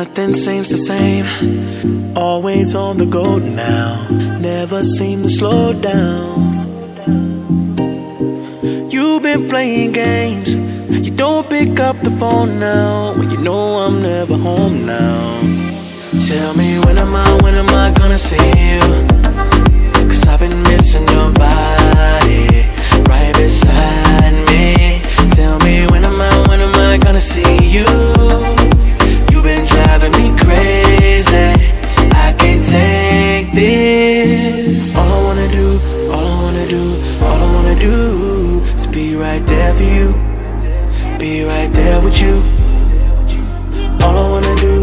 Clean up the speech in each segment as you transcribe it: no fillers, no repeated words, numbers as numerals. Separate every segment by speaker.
Speaker 1: nothing seems the same. Always on the go now, never seem to slow down. You've been playing games, you don't pick up the phone now, when you know I'm never home now. Tell me when am I gonna see you? Cause I've been missing your body right beside me. Tell me when am I gonna see you? You've been driving me crazy, I can't take this. All I wanna do is be right there for you, be right there with you. All I wanna do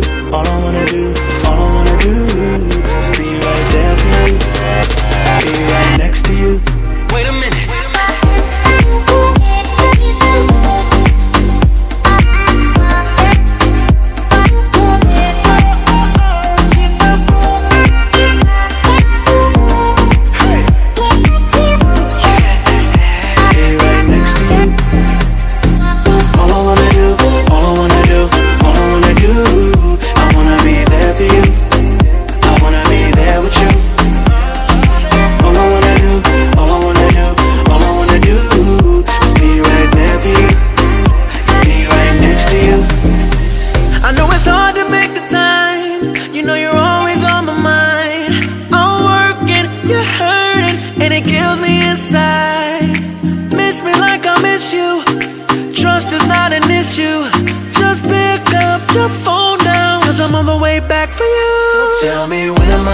Speaker 1: is be right there for you, be right next to you. Wait a minute. Tell me when am I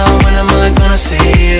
Speaker 1: gonna see you?